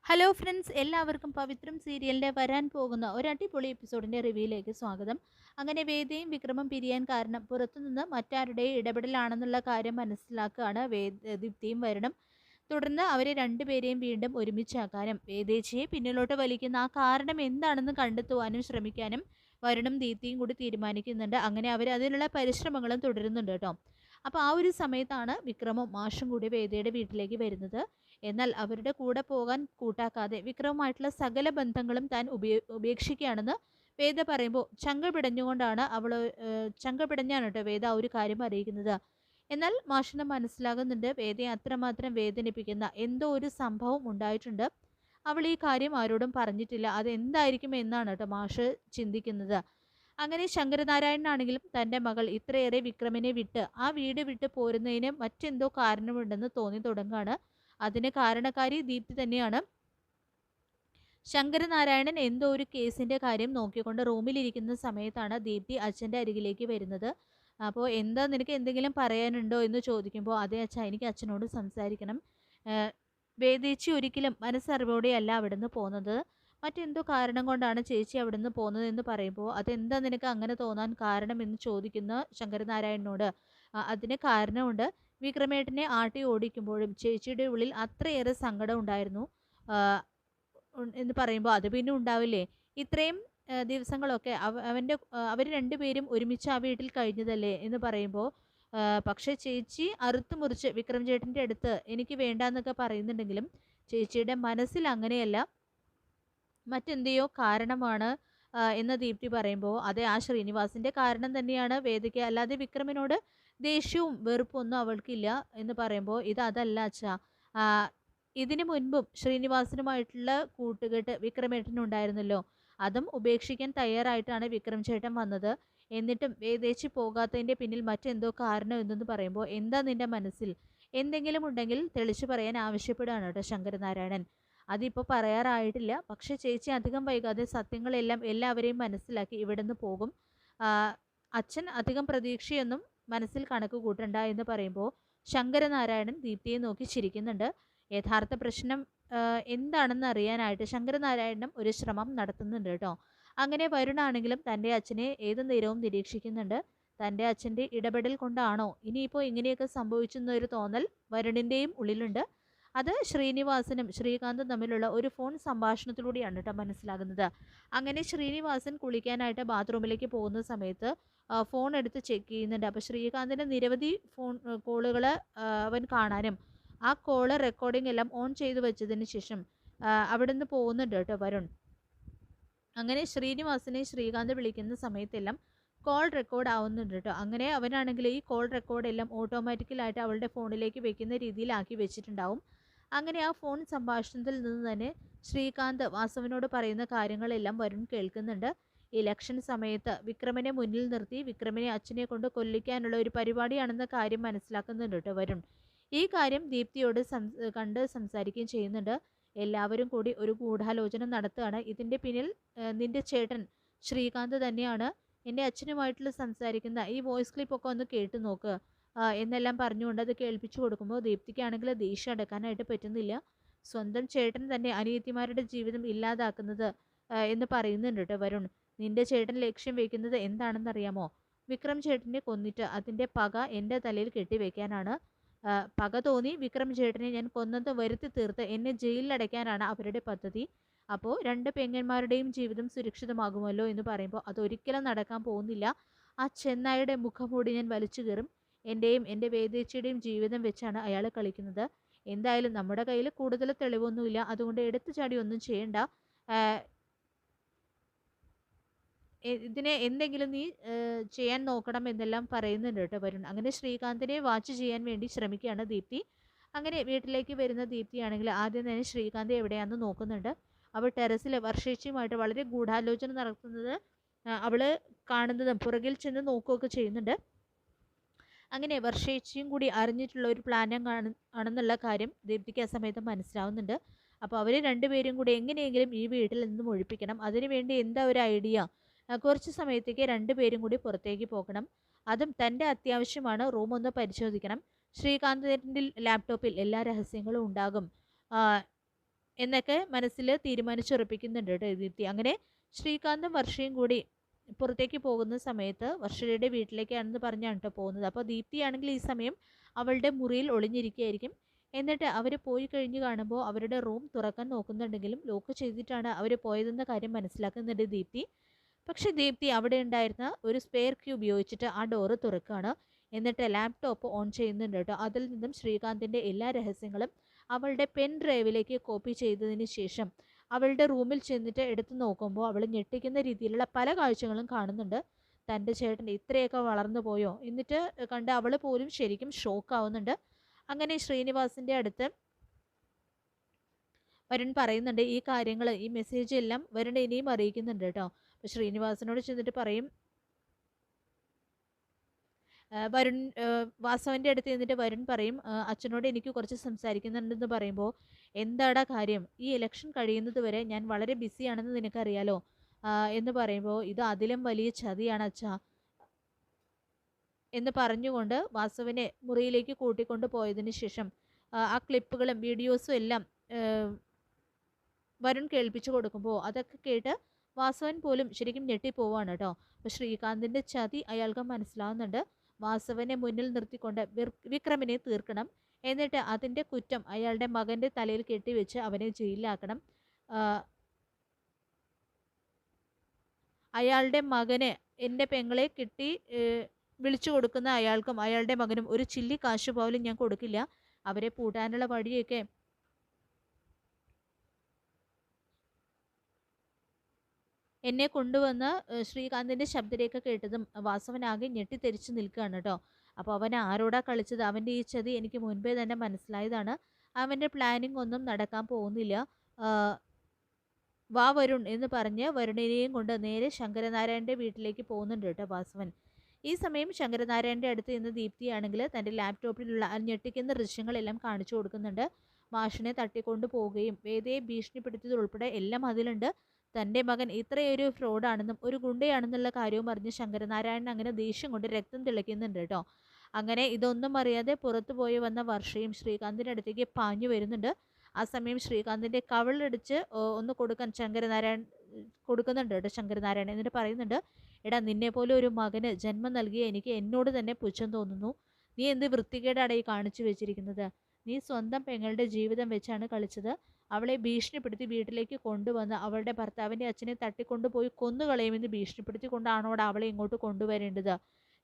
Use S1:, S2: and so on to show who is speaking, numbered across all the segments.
S1: Hello friends, എല്ലാവർക്കും പവിത്രം സീരിയലിൻ്റെ വരാൻ പോകുന്ന ഒരു അടിപൊളി എപ്പിസോഡിൻ്റെ റിവ്യൂയിലേക്ക് സ്വാഗതം. അങ്ങനെ വേദയും വിക്രമും പിരിയാൻ കാരണം പുറത്തുനിന്ന് മറ്റാരുടെ ഇടപെടലാണെന്നുള്ള കാര്യം മനസ്സിലാക്കുകയാണ് ദീപ്തിയും വരുണും. തുടർന്ന് അവരെ രണ്ടുപേരെയും വീണ്ടും ഒരുമിച്ചാക്കാനും വേദേച്ചിയെ പിന്നിലോട്ട് വലിക്കുന്ന ആ കാരണം എന്താണെന്ന് കണ്ടെത്തുവാനും ശ്രമിക്കാനും വരുണും ദീപ്തിയും കൂടി തീരുമാനിക്കുന്നുണ്ട്. അങ്ങനെ അവർ അതിനുള്ള പരിശ്രമങ്ങളും തുടരുന്നുണ്ട് കേട്ടോ. അപ്പോൾ ആ ഒരു സമയത്താണ് വിക്രമും മാഷും കൂടി വേദയുടെ വീട്ടിലേക്ക് വരുന്നത്. എന്നാൽ അവരുടെ കൂടെ പോകാൻ കൂട്ടാക്കാതെ വിക്രമുമായിട്ടുള്ള സകല ബന്ധങ്ങളും താൻ ഉപേക്ഷിക്കുകയാണെന്ന് വേദ പറയുമ്പോൾ ചങ്ക പിടഞ്ഞുകൊണ്ടാണ് ചങ്ക പിടഞ്ഞാണ് കേട്ടോ വേദ ആ ഒരു കാര്യം അറിയിക്കുന്നത്. എന്നാൽ മാഷിന് മനസ്സിലാകുന്നുണ്ട് വേദയെ അത്രമാത്രം വേദനിപ്പിക്കുന്ന എന്തോ ഒരു സംഭവം ഉണ്ടായിട്ടുണ്ട്. അവൾ ഈ കാര്യം ആരോടും പറഞ്ഞിട്ടില്ല. അത് എന്തായിരിക്കും എന്നാണ് കേട്ടോ മാഷ് ചിന്തിക്കുന്നത്. അങ്ങനെ ശങ്കരനാരായണനാണെങ്കിലും തൻ്റെ മകൾ ഇത്രയേറെ വിക്രമിനെ വിട്ട് ആ വീട് വിട്ട് പോരുന്നതിന് മറ്റെന്തോ കാരണമുണ്ടെന്ന് തോന്നി തുടങ്ങുകയാണ്. അതിന് കാരണക്കാരി ദീപ്തി തന്നെയാണ്. ശങ്കരനാരായണൻ എന്തോ ഒരു കേസിന്റെ കാര്യം നോക്കിക്കൊണ്ട് റൂമിലിരിക്കുന്ന സമയത്താണ് ദീപ്തി അച്ഛൻ്റെ അരികിലേക്ക് വരുന്നത്. അപ്പോൾ എന്താ, നിനക്ക് എന്തെങ്കിലും പറയാനുണ്ടോ എന്ന് ചോദിക്കുമ്പോൾ അതെ അച്ഛാ, എനിക്ക് അച്ഛനോട് സംസാരിക്കണം. വേദേച്ചി ഒരിക്കലും മനസ്സറിവോടെയല്ല അവിടുന്ന് പോകുന്നത്. മറ്റെന്തോ കാരണം കൊണ്ടാണ് ചേച്ചി അവിടുന്ന് പോകുന്നത് എന്ന് പറയുമ്പോൾ അതെന്താ നിനക്ക് അങ്ങനെ തോന്നാൻ കാരണം എന്ന് ചോദിക്കുന്ന ശങ്കരനാരായണനോട് അതിന് കാരണമുണ്ട്. വിക്രമേട്ടനെ ആട്ടി ഓടിക്കുമ്പോഴും ചേച്ചിയുടെ ഉള്ളിൽ അത്രയേറെ സങ്കടം ഉണ്ടായിരുന്നു എന്ന് പറയുമ്പോൾ അത് പിന്നെ ഉണ്ടാവില്ലേ. ഇത്രയും ദിവസങ്ങളൊക്കെ അവർ രണ്ടുപേരും ഒരുമിച്ച് ആ വീട്ടിൽ കഴിഞ്ഞതല്ലേ എന്ന് പറയുമ്പോൾ പക്ഷേ ചേച്ചി അറുത്തു മുറിച്ച് വിക്രം ചേട്ടൻ്റെ അടുത്ത് എനിക്ക് വേണ്ടാന്നൊക്കെ പറയുന്നുണ്ടെങ്കിലും ചേച്ചിയുടെ മനസ്സിൽ അങ്ങനെയല്ല, മറ്റെന്തെയോ കാരണമാണ് എന്ന് ദീപ്തി പറയുമ്പോൾ അതെ, ആ ശ്രീനിവാസിൻ്റെ കാരണം തന്നെയാണ് വേദയ്ക്ക്, അല്ലാതെ വിക്രമിനോട് ദേഷ്യവും വെറുപ്പൊന്നും അവൾക്കില്ല എന്ന് പറയുമ്പോൾ അതല്ല അച്ഛാ. ഇതിനു മുൻപും ശ്രീനിവാസനുമായിട്ടുള്ള കൂട്ടുകെട്ട് വിക്രമേട്ടനുണ്ടായിരുന്നല്ലോ. അതും ഉപേക്ഷിക്കാൻ തയ്യാറായിട്ടാണ് വിക്രം ചേട്ടൻ വന്നത്. എന്നിട്ടും വേദേച്ചി പോകാത്തതിൻ്റെ പിന്നിൽ മറ്റെന്തോ കാരണം എന്തെന്ന് പറയുമ്പോൾ എന്താ നിന്റെ മനസ്സിൽ എന്തെങ്കിലും ഉണ്ടെങ്കിൽ തെളിച്ചു പറയാൻ ആവശ്യപ്പെടുകയാണ് കേട്ടോ ശങ്കരനാരായണൻ. അതിപ്പോൾ പറയാറായിട്ടില്ല, പക്ഷെ ചേച്ചി അധികം വൈകാതെ സത്യങ്ങളെല്ലാം എല്ലാവരെയും മനസ്സിലാക്കി ഇവിടുന്ന് പോകും. അച്ഛൻ അധികം പ്രതീക്ഷയൊന്നും മനസ്സിൽ കണക്ക് കൂട്ടണ്ട എന്ന് പറയുമ്പോൾ ശങ്കരനാരായണൻ ദീപ്തിയെ നോക്കി ചിരിക്കുന്നുണ്ട്. യഥാർത്ഥ പ്രശ്നം എന്താണെന്ന് അറിയാനായിട്ട് ശങ്കരനാരായണനും ഒരു ശ്രമം നടത്തുന്നുണ്ട് കേട്ടോ. അങ്ങനെ വരുണാണെങ്കിലും തൻ്റെ അച്ഛനെ ഏത് നേരവും നിരീക്ഷിക്കുന്നുണ്ട്. തൻ്റെ അച്ഛൻ്റെ ഇടപെടൽ കൊണ്ടാണോ ഇനിയിപ്പോൾ ഇങ്ങനെയൊക്കെ സംഭവിച്ചെന്നൊരു തോന്നൽ വരുണിൻ്റെയും ഉള്ളിലുണ്ട്. അത് ശ്രീനിവാസനും ശ്രീകാന്തും തമ്മിലുള്ള ഒരു ഫോൺ സംഭാഷണത്തിലൂടെയാണ് കേട്ടോ മനസ്സിലാകുന്നത്. അങ്ങനെ ശ്രീനിവാസൻ കുളിക്കാനായിട്ട് ബാത്റൂമിലേക്ക് പോകുന്ന സമയത്ത് ഫോൺ എടുത്ത് ചെക്ക് ചെയ്യുന്നുണ്ട്. അപ്പോൾ ശ്രീകാന്തിൻ്റെ നിരവധി ഫോൺ കോളുകൾ അവൻ കാണാനും ആ കോള് റെക്കോർഡിംഗ് എല്ലാം ഓൺ ചെയ്തു വെച്ചതിന് ശേഷം അവിടെ നിന്ന് പോകുന്നുണ്ട് കേട്ടോ വരുൺ. അങ്ങനെ ശ്രീനിവാസനെ ശ്രീകാന്ത് വിളിക്കുന്ന സമയത്തെല്ലാം കോൾ റെക്കോർഡ് ആവുന്നുണ്ട് കേട്ടോ. അങ്ങനെ അവനാണെങ്കിൽ ഈ കോൾ റെക്കോർഡ് എല്ലാം ഓട്ടോമാറ്റിക്കലായിട്ട് അവളുടെ ഫോണിലേക്ക് വെക്കുന്ന രീതിയിലാക്കി വെച്ചിട്ടുണ്ടാവും. അങ്ങനെ ആ ഫോൺ സംഭാഷണത്തിൽ നിന്ന് തന്നെ ശ്രീകാന്ത് വാസവനോട് പറയുന്ന കാര്യങ്ങളെല്ലാം വരുൺ കേൾക്കുന്നുണ്ട്. ഇലക്ഷൻ സമയത്ത് വിക്രമനെ മുന്നിൽ നിർത്തി വിക്രമനെ അച്ഛനെ കൊണ്ട് കൊല്ലിക്കാനുള്ള ഒരു പരിപാടിയാണെന്ന കാര്യം മനസ്സിലാക്കുന്നുണ്ട് കേട്ടോ വരുൺ. ഈ കാര്യം ദീപ്തിയോട് കണ്ട് സംസാരിക്കുകയും ചെയ്യുന്നുണ്ട്. എല്ലാവരും കൂടി ഒരു ഗൂഢാലോചന നടത്തുകയാണ്. ഇതിൻ്റെ പിന്നിൽ നിന്റെ ചേട്ടൻ ശ്രീകാന്ത് തന്നെയാണ്. എൻ്റെ അച്ഛനുമായിട്ടുള്ള സംസാരിക്കുന്ന ഈ വോയിസ് ക്ലിപ്പൊക്കെ ഒന്ന് കേട്ടു നോക്ക് എന്നെല്ലാം പറഞ്ഞുകൊണ്ട് അത് കേൾപ്പിച്ചു കൊടുക്കുമ്പോൾ ദീപ്തിക്കാണെങ്കിൽ ദേഷ്യം അടക്കാനായിട്ട് പറ്റുന്നില്ല. സ്വന്തം ചേട്ടൻ തന്നെ അനിയത്തിമാരുടെ ജീവിതം ഇല്ലാതാക്കുന്നത് എന്ന് പറയുന്നുണ്ട് കേട്ടോ വരുൺ. നിന്റെ ചേട്ടൻ ലക്ഷ്യം വെക്കുന്നത് എന്താണെന്നറിയാമോ? വിക്രം ചേട്ടനെ കൊന്നിട്ട് അതിൻ്റെ പക എൻ്റെ തലയിൽ കെട്ടിവെക്കാനാണ്. പക തോന്നി വിക്രം ചേട്ടനെ ഞാൻ കൊന്നത് വരുത്തി തീർത്ത് എന്നെ ജയിലിലടയ്ക്കാനാണ് അവരുടെ പദ്ധതി. അപ്പോൾ രണ്ട് പെങ്ങന്മാരുടെയും ജീവിതം സുരക്ഷിതമാകുമല്ലോ എന്ന് പറയുമ്പോൾ അതൊരിക്കലും നടക്കാൻ പോകുന്നില്ല. ആ ചെന്നായുടെ മുഖംമൂടി ഞാൻ വലിച്ചു കയറും. എൻ്റെയും എൻ്റെ വേദേച്ചിയുടെയും ജീവിതം വെച്ചാണ് അയാൾ കളിക്കുന്നത്. എന്തായാലും നമ്മുടെ കയ്യിൽ കൂടുതൽ തെളിവൊന്നുമില്ല, അതുകൊണ്ട് എടുത്തു ചാടി ഒന്നും ചെയ്യണ്ട. ഇതിനെ എന്തെങ്കിലും നീ ചെയ്യാൻ നോക്കണം എന്നെല്ലാം പറയുന്നുണ്ട് കേട്ടോ വരുൺ. അങ്ങനെ ശ്രീകാന്തിനെ വാച്ച് ചെയ്യാൻ വേണ്ടി ശ്രമിക്കുകയാണ് ദീപ്തി. അങ്ങനെ വീട്ടിലേക്ക് വരുന്ന ദീപ്തിയാണെങ്കിൽ ആദ്യം തന്നെ ശ്രീകാന്ത് എവിടെയാണെന്ന് നോക്കുന്നുണ്ട്. അവൾ ടെറസിൽ വർഷേച്ചിയുമായിട്ട് വളരെ ഗൂഢാലോചന നടത്തുന്നത് അവള് കാണുന്നതും പുറകിൽ ചെന്ന് നോക്കുകയൊക്കെ ചെയ്യുന്നുണ്ട്. അങ്ങനെ വർഷേച്ചിയും കൂടി അറിഞ്ഞിട്ടുള്ള ഒരു പ്ലാനിങ് ആണെന്നുള്ള കാര്യം ദീപ്തിക്ക് ആ സമയത്ത് മനസ്സിലാവുന്നുണ്ട്. അപ്പോൾ അവർ രണ്ടുപേരും കൂടി എങ്ങനെയെങ്കിലും ഈ വീട്ടിൽ നിന്നും ഒഴിപ്പിക്കണം. അതിനുവേണ്ടി എന്താ ഒരു ഐഡിയ? കുറച്ച് സമയത്തേക്ക് രണ്ടുപേരും കൂടി പുറത്തേക്ക് പോകണം. അതും തൻ്റെ അത്യാവശ്യമാണ്. റൂം ഒന്ന് പരിശോധിക്കണം. ശ്രീകാന്തിൻ്റെ ലാപ്ടോപ്പിൽ എല്ലാ രഹസ്യങ്ങളും ഉണ്ടാകും. എന്നൊക്കെ മനസ്സിൽ തീരുമാനിച്ചുറപ്പിക്കുന്നുണ്ട് കേട്ടോ ദീപ്തി. അങ്ങനെ ശ്രീകാന്തും വർഷയും കൂടി പുറത്തേക്ക് പോകുന്ന സമയത്ത് വർഷയുടെ വീട്ടിലേക്കാണെന്ന് പറഞ്ഞാണ് കേട്ടോ പോകുന്നത്. അപ്പോൾ ദീപ്തിയാണെങ്കിൽ ഈ സമയം അവളുടെ മുറിയിൽ ഒളിഞ്ഞിരിക്കുകയായിരിക്കും. എന്നിട്ട് അവർ പോയി കഴിഞ്ഞ് കാണുമ്പോൾ അവരുടെ റൂം തുറക്കാൻ നോക്കുന്നുണ്ടെങ്കിലും ലോക്ക് ചെയ്തിട്ടാണ് അവർ പോയതെന്ന കാര്യം മനസ്സിലാക്കുന്നുണ്ട് ദീപ്തി. പക്ഷെ ദീപ്തി അവിടെ ഉണ്ടായിരുന്ന ഒരു സ്പെയർ കീ ഉപയോഗിച്ചിട്ട് ആ ഡോറ് തുറക്കുകയാണ്. എന്നിട്ട് ലാപ്ടോപ്പ് ഓൺ ചെയ്യുന്നുണ്ട് കേട്ടോ. അതിൽ നിന്നും ശ്രീകാന്തിൻ്റെ എല്ലാ രഹസ്യങ്ങളും അവളുടെ പെൻ ഡ്രൈവിലേക്ക് കോപ്പി ചെയ്തതിന് ശേഷം അവളുടെ റൂമിൽ ചെന്നിട്ട് എടുത്തു നോക്കുമ്പോൾ അവൾ ഞെട്ടിക്കുന്ന രീതിയിലുള്ള പല കാഴ്ചകളും കാണുന്നുണ്ട്. തൻ്റെ ചേട്ടൻ ഇത്രയൊക്കെ വളർന്നു പോയോ എന്നിട്ട് കണ്ട് അവൾ പോലും ശരിക്കും ഷോക്കാവുന്നുണ്ട്. അങ്ങനെ ശ്രീനിവാസിൻ്റെ അടുത്ത് വരുൺ പറയുന്നുണ്ട് ഈ കാര്യങ്ങൾ, ഈ മെസ്സേജ് എല്ലാം വരുൺ ഇനിയും അറിയിക്കുന്നുണ്ട് കേട്ടോ. അപ്പോൾ ശ്രീനിവാസനോട് ചെന്നിട്ട് പറയും, വരുൺ വാസവൻ്റെ അടുത്ത് എന്നിട്ട് വരുൺ പറയും, അച്ഛനോട് എനിക്ക് കുറച്ച് സംസാരിക്കുന്നുണ്ടെന്ന് പറയുമ്പോൾ എന്താടാ കാര്യം, ഈ ഇലക്ഷൻ കഴിയുന്നത് വരെ ഞാൻ വളരെ ബിസിയാണെന്ന് നിനക്കറിയാലോ എന്ന് പറയുമ്പോൾ ഇത് അതിലും വലിയ ചതിയാണ് അച്ഛാ എന്ന് പറഞ്ഞുകൊണ്ട് വാസവനെ മുറിയിലേക്ക് കൂട്ടിക്കൊണ്ട് പോയതിന് ശേഷം ആ ക്ലിപ്പുകളും വീഡിയോസും എല്ലാം വരുൺ കേൾപ്പിച്ചു കൊടുക്കുമ്പോൾ അതൊക്കെ കേട്ട് വാസവൻ പോലും ശരിക്കും ഞെട്ടിപ്പോവാണ് കേട്ടോ. അപ്പോൾ ശ്രീകാന്തിൻ്റെ ചതി അയാൾക്ക് മനസ്സിലാവുന്നുണ്ട്. വാസവനെ മുന്നിൽ നിർത്തിക്കൊണ്ട് വിക്രമിനെ തീർക്കണം, എന്നിട്ട് അതിൻ്റെ കുറ്റം അയാളുടെ മകൻ്റെ തലയിൽ കെട്ടിവെച്ച് അവനെ ജയിലിലാക്കണം. അയാളുടെ മകന് എൻ്റെ പെങ്ങളെ കിട്ടി വിളിച്ചു കൊടുക്കുന്ന അയാൾക്കും അയാളുടെ മകനും ഒരു ചില്ലി കാശ് പോലും ഞാൻ കൊടുക്കില്ല. അവരെ പൂട്ടാനുള്ള വഴിയൊക്കെ എന്നെ കൊണ്ടുവന്ന് ശ്രീകാന്തിൻ്റെ ശബ്ദരേഖ കേട്ടതും വാസവനാകെ ഞെട്ടിത്തെരിച്ച് നിൽക്കുകയാണ് കേട്ടോ. അപ്പോൾ അവൻ ആരോടാ കളിച്ചത്, അവൻ്റെ ഈ ചതി എനിക്ക് മുൻപേ തന്നെ മനസ്സിലായതാണ്. അവൻ്റെ പ്ലാനിങ് ഒന്നും നടക്കാൻ പോകുന്നില്ല. വാ വരുൺ എന്ന് പറഞ്ഞ് വരുണിനെയും കൊണ്ട് നേരെ ശങ്കരനാരായണൻ്റെ വീട്ടിലേക്ക് പോകുന്നുണ്ട് കേട്ടോ വാസവൻ. ഈ സമയം ശങ്കരനാരായണൻ്റെ അടുത്ത് നിന്ന് ദീപ്തിയാണെങ്കിൽ തൻ്റെ ലാപ്ടോപ്പിലുള്ള ഞെട്ടിക്കുന്ന ദൃശ്യങ്ങളെല്ലാം കാണിച്ചു കൊടുക്കുന്നുണ്ട്. മാഷിനെ തട്ടിക്കൊണ്ടു പോവുകയും വേദയെ ഭീഷണിപ്പെടുത്തിയതുൾപ്പെടെ എല്ലാം അതിലുണ്ട്. തൻ്റെ മകൻ ഇത്രയൊരു ഫ്രോഡാണെന്നും ഒരു ഗുണ്ടയാണെന്നുള്ള കാര്യവും അറിഞ്ഞ് ശങ്കരനാരായണൻ അങ്ങനെ ദേഷ്യം കൊണ്ട് രക്തം തിളയ്ക്കുന്നുണ്ട് കേട്ടോ. അങ്ങനെ ഇതൊന്നും അറിയാതെ പുറത്തു പോയി വന്ന വർഷയും ശ്രീകാന്തിൻ്റെ അടുത്തേക്ക് പാഞ്ഞു വരുന്നുണ്ട്. ആ സമയം ശ്രീകാന്തിൻ്റെ കവിളടിച്ച് ഒന്ന് കൊടുക്കാൻ കൊടുക്കുന്നുണ്ട് കേട്ടോ ശങ്കരനാരായണൻ. എന്നിട്ട് പറയുന്നുണ്ട്, എടാ നിന്നെ പോലെ ഒരു മകന് ജന്മം നൽകിയ എനിക്ക് എന്നോട് തന്നെ പുച്ഛം തോന്നുന്നു. നീ എന്ത് വൃത്തികേടാണ് ഈ കാണിച്ചു വെച്ചിരിക്കുന്നത്. നീ സ്വന്തം പെങ്ങളുടെ ജീവിതം വെച്ചാണ് കളിച്ചത്. അവളെ ഭീഷണിപ്പെടുത്തി വീട്ടിലേക്ക് കൊണ്ടുവന്ന് അവളുടെ ഭർത്താവിൻ്റെ അച്ഛനെ തട്ടിക്കൊണ്ടുപോയി കൊന്നുകളയുമെന്ന് ഭീഷണിപ്പെടുത്തി കൊണ്ടാണോടാ അവളെ ഇങ്ങോട്ട് കൊണ്ടുവരേണ്ടത്.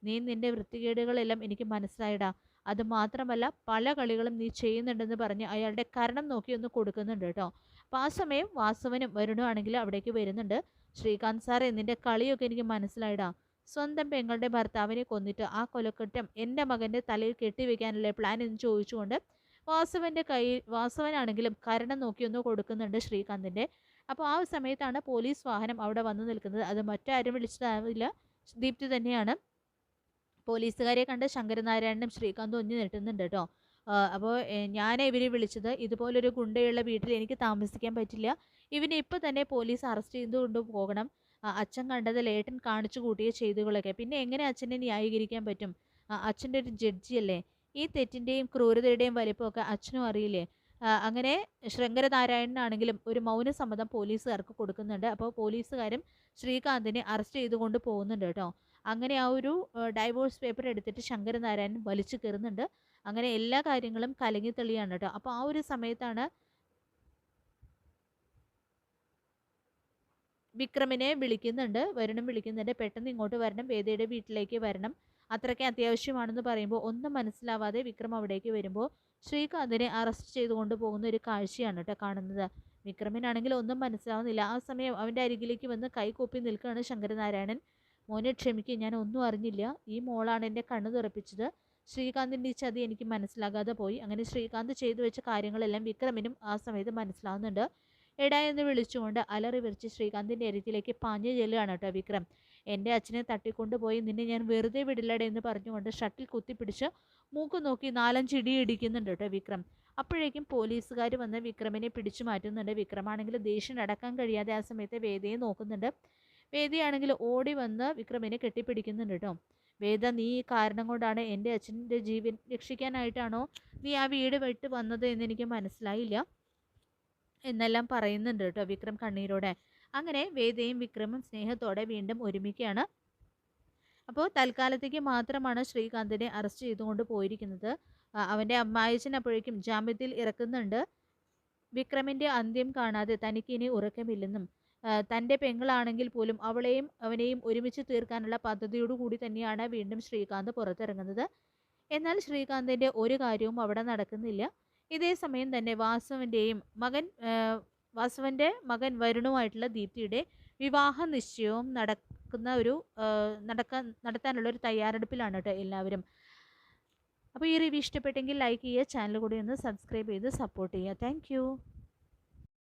S1: നീ നിന്റെ വൃത്തികേടുകളെല്ലാം എനിക്ക് മനസ്സിലായിടാ. അത് മാത്രമല്ല പല കളികളും നീ ചെയ്യുന്നുണ്ടെന്ന് പറഞ്ഞ് അയാളുടെ കരണം നോക്കി ഒന്ന് കൊടുക്കുന്നുണ്ട് കേട്ടോ. അപ്പോൾ ആ സമയം വാസവനും വരുണുമാണെങ്കിൽ അവിടേക്ക് വരുന്നുണ്ട്. ശ്രീകാന്ത് സാറേ, നിന്റെ കളിയൊക്കെ എനിക്ക് മനസ്സിലായിടാ. സ്വന്തം പെങ്ങളുടെ ഭർത്താവിനെ കൊന്നിട്ട് ആ കൊലക്കുറ്റം എൻ്റെ മകൻ്റെ തലയിൽ കെട്ടിവെക്കാനല്ലേ പ്ലാൻ എന്ന് ചോദിച്ചുകൊണ്ട് വാസവനാണെങ്കിലും കരണം നോക്കിയൊന്ന് കൊടുക്കുന്നുണ്ട് ശ്രീകാന്തിൻ്റെ. അപ്പോൾ ആ സമയത്താണ് പോലീസ് വാഹനം അവിടെ വന്നു നിൽക്കുന്നത്. അത് മറ്റാരും വിളിച്ചതാവില്ല, ദീപ്തി തന്നെയാണ്. പോലീസുകാരെ കണ്ട് ശങ്കരനാരായണനും ശ്രീകാന്തും ഒഞ്ഞു നിട്ടുന്നുണ്ട് കേട്ടോ. അപ്പോൾ ഞാനേ ഇവരെ വിളിച്ചത്, ഇതുപോലൊരു ഗുണ്ടയുള്ള വീട്ടിൽ എനിക്ക് താമസിക്കാൻ പറ്റില്ല. ഇവനെ ഇപ്പോൾ തന്നെ പോലീസ് അറസ്റ്റ് ചെയ്തുകൊണ്ട് പോകണം. അച്ഛൻ കണ്ടത് ലേട്ടൻ കാണിച്ചു കൂട്ടിയ ചെയ്തുകളൊക്കെ പിന്നെ എങ്ങനെ അച്ഛനെ ന്യായീകരിക്കാൻ പറ്റും? അച്ഛൻ്റെ ഒരു ജഡ്ജിയല്ലേ. ഈ തെറ്റിൻ്റെയും ക്രൂരതയുടെയും വലിപ്പമൊക്കെ അച്ഛനും അറിയില്ലേ? അങ്ങനെ ശങ്കരനാരായണനാണെങ്കിലും ഒരു മൗനസമ്മതം പോലീസുകാർക്ക് കൊടുക്കുന്നുണ്ട്. അപ്പോൾ പോലീസുകാരും ശ്രീകാന്തിനെ അറസ്റ്റ് ചെയ്തുകൊണ്ട് പോകുന്നുണ്ട് കേട്ടോ. അങ്ങനെ ആ ഒരു ഡൈവോഴ്സ് പേപ്പർ എടുത്തിട്ട് ശങ്കരനാരായണൻ വലിച്ചു കയറുന്നുണ്ട്. അങ്ങനെ എല്ലാ കാര്യങ്ങളും കലങ്ങി തെളിയാണ് കേട്ടോ. അപ്പോൾ ആ ഒരു സമയത്താണ് വിക്രമിനെ വിളിക്കുന്നുണ്ട്, വരുണും വിളിക്കുന്നുണ്ട്. പെട്ടെന്ന് ഇങ്ങോട്ട് വരണം, വേദയുടെ വീട്ടിലേക്ക് വരണം, അത്രയ്ക്ക് അത്യാവശ്യമാണെന്ന് പറയുമ്പോൾ ഒന്നും മനസ്സിലാവാതെ വിക്രം അവിടേക്ക് വരുമ്പോൾ ശ്രീകാന്തിനെ അറസ്റ്റ് ചെയ്തുകൊണ്ട് പോകുന്ന ഒരു കാഴ്ചയാണ് കേട്ടോ കാണുന്നത്. വിക്രമിനാണെങ്കിൽ ഒന്നും മനസ്സിലാവുന്നില്ല. ആ സമയം അവൻ്റെ അരികിലേക്ക് വന്ന് കൈകൂപ്പി നിൽക്കുകയാണ് ശങ്കരനാരായണൻ. മോനെ ക്ഷമിക്കുക, ഞാൻ ഒന്നും അറിഞ്ഞില്ല. ഈ മോളാണ് എൻ്റെ കണ്ണ് തുറപ്പിച്ചത്. ശ്രീകാന്തിൻ്റെ ഈ ചതി എനിക്ക് മനസ്സിലാകാതെ പോയി. അങ്ങനെ ശ്രീകാന്ത് ചെയ്തു വെച്ച കാര്യങ്ങളെല്ലാം വിക്രമിനും ആ സമയത്ത് മനസ്സിലാവുന്നുണ്ട്. എടാ എന്ന് വിളിച്ചുകൊണ്ട് അലറി വിരിച്ച് ശ്രീകാന്തിൻ്റെ അരികിലേക്ക് പാഞ്ഞു ചെല്ലുകയാണ് കേട്ടോ വിക്രം. എൻ്റെ അച്ഛനെ തട്ടിക്കൊണ്ടുപോയി നിന്നെ ഞാൻ വെറുതെ വിടില്ലടേ എന്ന് പറഞ്ഞുകൊണ്ട് ഷട്ടിൽ കുത്തിപ്പിടിച്ച് മൂക്ക് നോക്കി 4-5 ഇടി ഇടിക്കുന്നുണ്ട് കേട്ടോ വിക്രം. അപ്പോഴേക്കും പോലീസുകാർ വന്ന് വിക്രമിനെ പിടിച്ചു മാറ്റുന്നുണ്ട്. വിക്രമാണെങ്കിൽ ദേഷ്യം അടക്കാൻ കഴിയാതെ ആ സമയത്ത് വേദയെ നോക്കുന്നുണ്ട്. വേദയാണെങ്കിൽ ഓടി വന്ന് വിക്രമിനെ കെട്ടിപ്പിടിക്കുന്നുണ്ട് കേട്ടോ. വേദ, നീ ഈ കാരണം കൊണ്ടാണ് എൻ്റെ അച്ഛൻ്റെ ജീവൻ രക്ഷിക്കാനായിട്ടാണോ നീ ആ വീട് വിട്ട് വന്നത് എന്നെനിക്ക് മനസ്സിലായില്ല. എന്നെല്ലാം പറയുന്നുണ്ട് കേട്ടോ വിക്രം കണ്ണീരോടെ. അങ്ങനെ വേദയും വിക്രമും സ്നേഹത്തോടെ വീണ്ടും ഒരുമിക്കുകയാണ്. അപ്പോൾ തൽക്കാലത്തേക്ക് മാത്രമാണ് ശ്രീകാന്തിനെ അറസ്റ്റ് ചെയ്തുകൊണ്ട് പോയിരിക്കുന്നത്. അവൻ്റെ അമ്മായച്ചൻ അപ്പോഴേക്കും ജാമ്യത്തിൽ ഇറക്കുന്നുണ്ട്. വിക്രമിൻ്റെ അന്ത്യം കാണാതെ തനിക്കിനി ഉറക്കമില്ലെന്നും തൻ്റെ പെങ്ങളാണെങ്കിൽ പോലും അവളെയും അവനെയും ഒരുമിച്ച് തീർക്കാനുള്ള പദ്ധതിയോടുകൂടി തന്നെയാണ് വീണ്ടും ശ്രീകാന്ത് പുറത്തിറങ്ങുന്നത്. എന്നാൽ ശ്രീകാന്തിൻ്റെ ഒരു കാര്യവും അവിടെ നടക്കുന്നില്ല. ഇതേ സമയം തന്നെ വാസുവിൻ്റെ മകൻ വരുണുമായിട്ടുള്ള ദീപ്തിയുടെ വിവാഹ നിശ്ചയവും നടത്താനുള്ള ഒരു തയ്യാറെടുപ്പിലാണ് കേട്ടോ എല്ലാവരും. അപ്പോൾ ഈ റിവ്യൂ ഇഷ്ടപ്പെട്ടെങ്കിൽ ലൈക്ക് ചെയ്യുക, ചാനൽ കൂടി ഒന്ന് സബ്സ്ക്രൈബ് ചെയ്ത് സപ്പോർട്ട് ചെയ്യുക. താങ്ക്